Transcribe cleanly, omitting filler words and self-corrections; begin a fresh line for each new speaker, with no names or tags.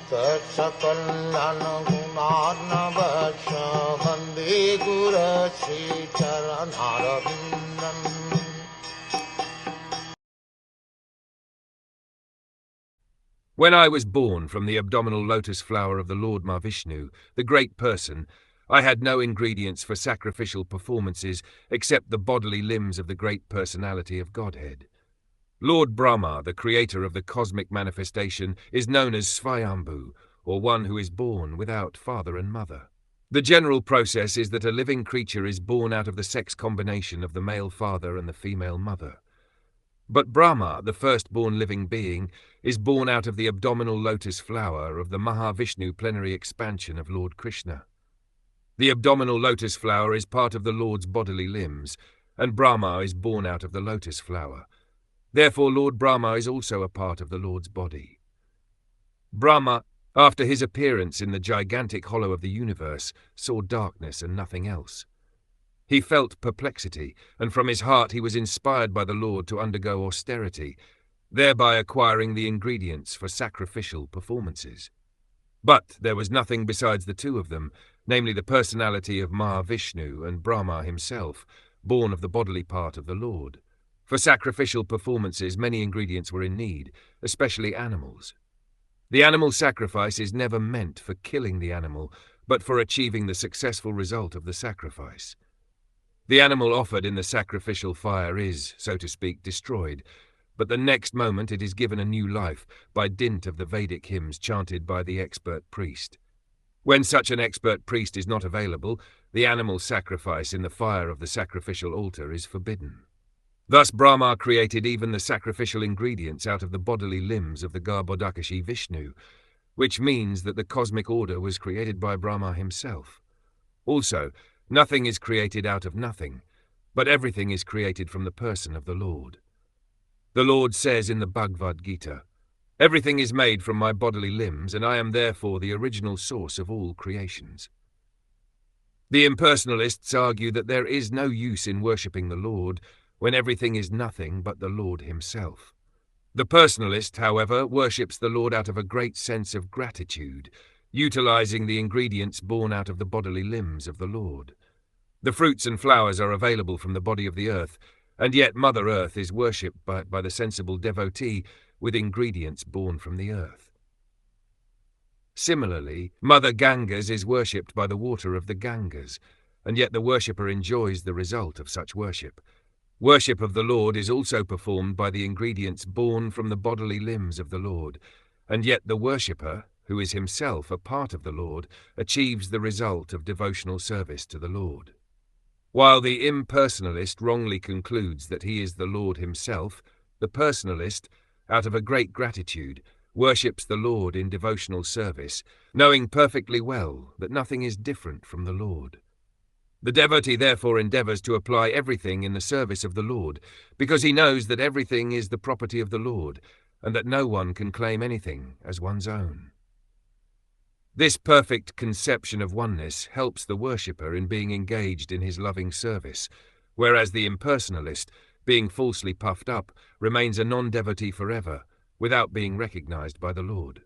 Sakal Gunar Bande Gura Sri Charanaravindan.
When I was born from the abdominal lotus flower of the Lord Mahavishnu, the great person, I had no ingredients for sacrificial performances except the bodily limbs of the great personality of Godhead. Lord Brahma, the creator of the cosmic manifestation, is known as Svayambhu, or one who is born without father and mother. The general process is that a living creature is born out of the sex combination of the male father and the female mother. But Brahma, the firstborn living being, is born out of the abdominal lotus flower of the Mahavishnu plenary expansion of Lord Krishna. The abdominal lotus flower is part of the Lord's bodily limbs, and Brahma is born out of the lotus flower. Therefore Lord Brahma is also a part of the Lord's body. Brahma, after his appearance in the gigantic hollow of the universe, saw darkness and nothing else. He felt perplexity, and from his heart he was inspired by the Lord to undergo austerity, thereby acquiring the ingredients for sacrificial performances. But there was nothing besides the two of them, namely the personality of Mahavishnu and Brahma himself, born of the bodily part of the Lord. For sacrificial performances many ingredients were in need, especially animals. The animal sacrifice is never meant for killing the animal, but for achieving the successful result of the sacrifice. The animal offered in the sacrificial fire is, so to speak, destroyed, but the next moment it is given a new life by dint of the Vedic hymns chanted by the expert priest. When such an expert priest is not available, the animal sacrifice in the fire of the sacrificial altar is forbidden. Thus Brahma created even the sacrificial ingredients out of the bodily limbs of the Garbhodakashi Vishnu, which means that the cosmic order was created by Brahma himself. Also, nothing is created out of nothing, but everything is created from the person of the Lord. The Lord says in the Bhagavad Gita, "Everything is made from my bodily limbs, and I am therefore the original source of all creations." The impersonalists argue that there is no use in worshipping the Lord when everything is nothing but the Lord himself. The personalist, however, worships the Lord out of a great sense of gratitude, utilizing the ingredients born out of the bodily limbs of the Lord. The fruits and flowers are available from the body of the earth, and yet Mother Earth is worshipped by the sensible devotee with ingredients born from the earth. Similarly, Mother Gangas is worshipped by the water of the Gangas, and yet the worshipper enjoys the result of such worship. Worship of the Lord is also performed by the ingredients born from the bodily limbs of the Lord, and yet the worshipper, who is himself a part of the Lord, achieves the result of devotional service to the Lord. While the impersonalist wrongly concludes that he is the Lord himself, the personalist, out of a great gratitude, worships the Lord in devotional service, knowing perfectly well that nothing is different from the Lord. The devotee therefore endeavors to apply everything in the service of the Lord, because he knows that everything is the property of the Lord, and that no one can claim anything as one's own. This perfect conception of oneness helps the worshipper in being engaged in his loving service, whereas the impersonalist, being falsely puffed up, remains a non-devotee forever, without being recognized by the Lord.